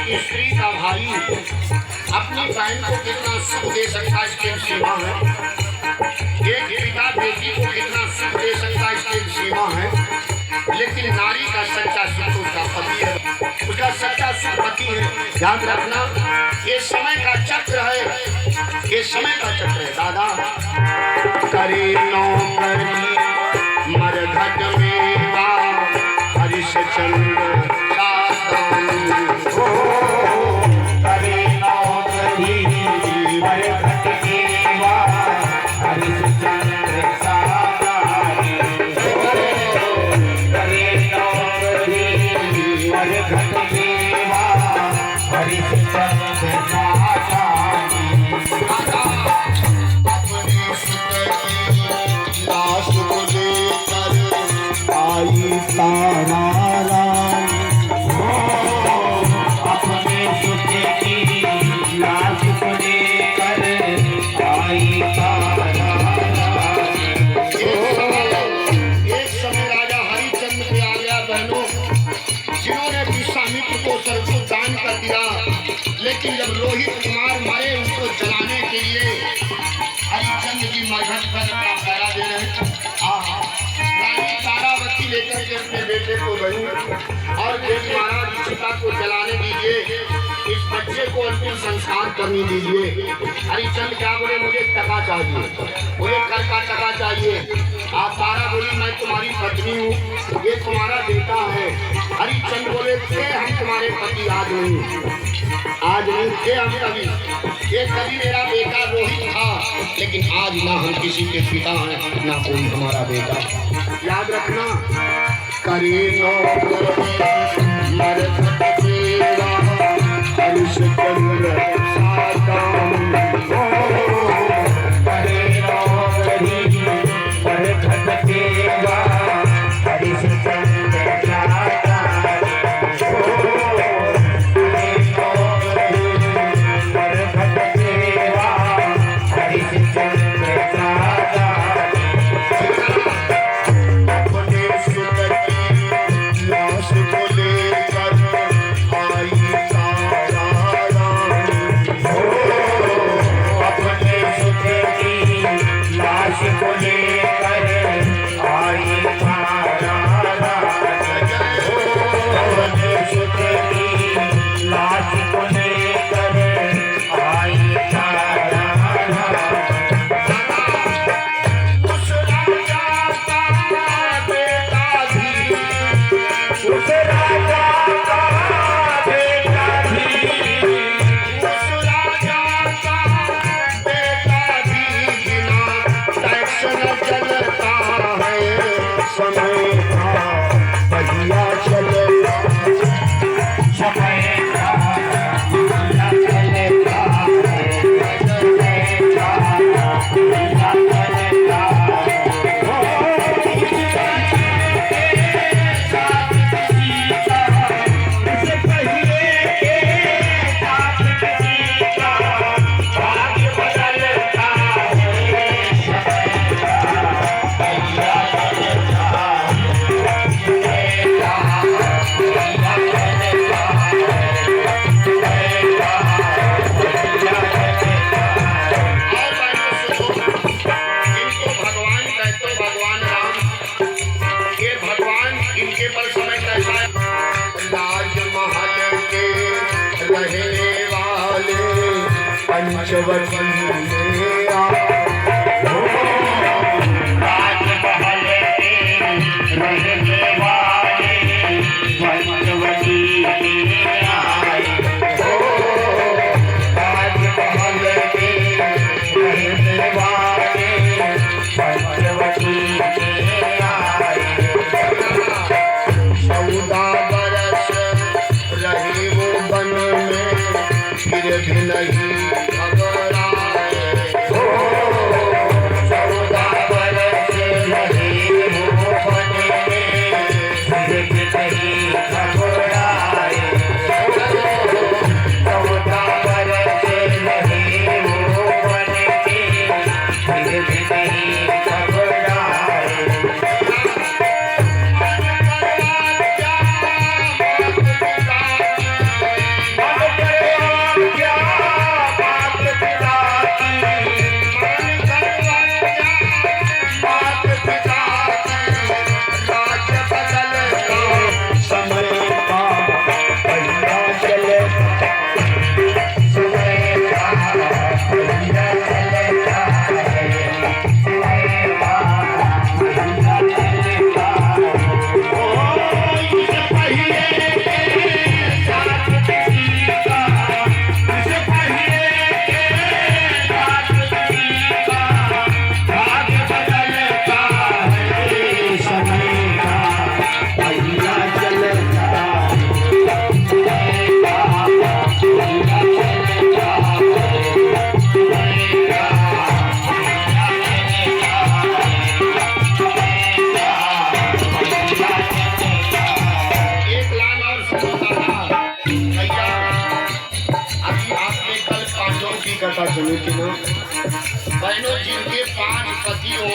एक स्त्री का भाई अपनी बहन को कितना सुख दे सकता है इसकी सीमा है। एक पिता बेटी को कितना सुख दे सकता है इसकी सीमा है। लेकिन नारी का सच्चा सुख उसका पति है, उसका सच्चा सुख पति है। याद रखना, ये समय का चक्र है, ये समय का चक्र है। दादा करे नौकरी मरघट मेवा हरिश्चंद्र लेकिन जब रोहित कुमार मारे उनको जलाने के लिए हरिश्चंद्र जी मरघट पर अपना पहरा दे रहे हैं। रानी तारावती लेकर के अपने बेटे को गई और देवी महाराज सीता को जलाने दीजिए, इस बच्चे को अंतिम संस्कार करने दीजिए। हरिश्चंद्र क्या बोले, मुझे टका चाहिए, मुझे घर का टका चाहिए। आप तारा बोली मैं तुम्हारी पत्नी हूँ, ये तुम्हारा बेटा है। हरिश्चंद्र बोले थे हम तुम्हारे पति आज नहीं थे हम कभी, ये कभी मेरा बेटा रोहित था, लेकिन आज ना हम किसी के पिता हैं ना कोई हमारा बेटा। याद रखना, करे मरघट मेवा हरिश्चंद्र सुनी थी ना। बहनों जिनके 5 पति हो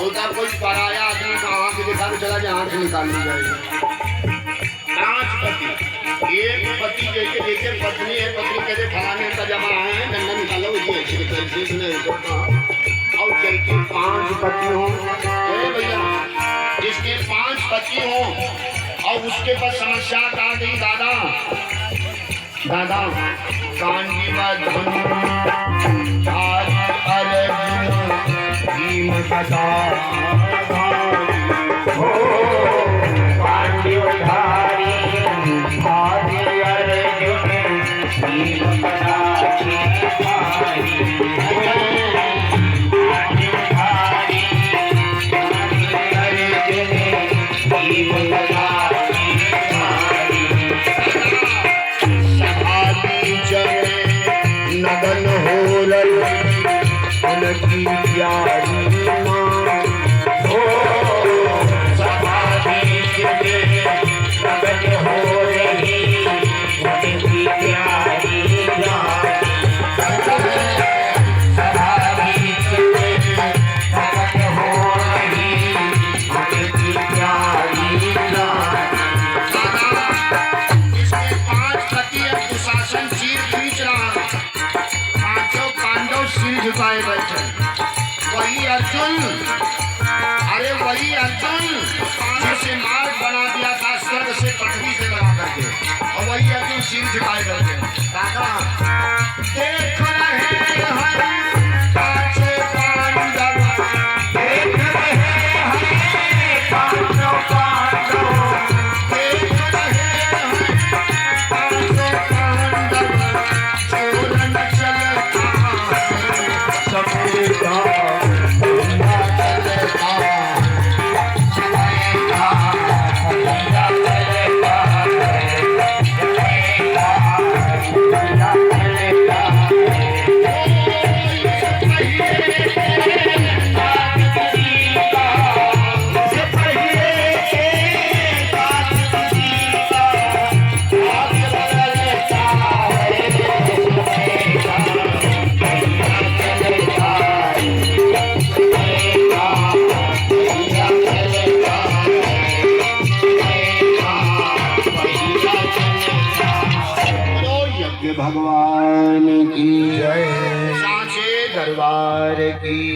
और का कोई पराया आदमी का आँख दिखा के चला जाए आँख निकाल ली जाएगी। 5 पति, एक पति जैसे जैसे पत्नी है, पत्नी कहते फलाने का जमा है डंडा निकालो और जिनके 5 पति हो भैया, जिसके 5 पति हो और उसके पास समस्या आ गई दादा दादा कांडी नगन हो उनकी प्यारी माँ हो समाधि नगन हो रही उनकी प्यारी माँ समाधि नगन हो रही उनकी प्यारी माँ। इसके 5 पति है, दुशासन चीर खींच रहा है, 5 पांडव सिर झुकाए बैठे। वही अर्जुन, अरे वही अर्जुन जिसे मार्ग बना दिया था स्वर्ग से पृथ्वी से बना करके, और वही अर्जुन सिर झुकाए बैठे। दादा देख रहे हैं 5 पांडव, देख रहे हैं 5 पांडव, देख रहे हैं 5 पांडव, चोरन चलता सबका भगवान की जय, सांचे दरबार की।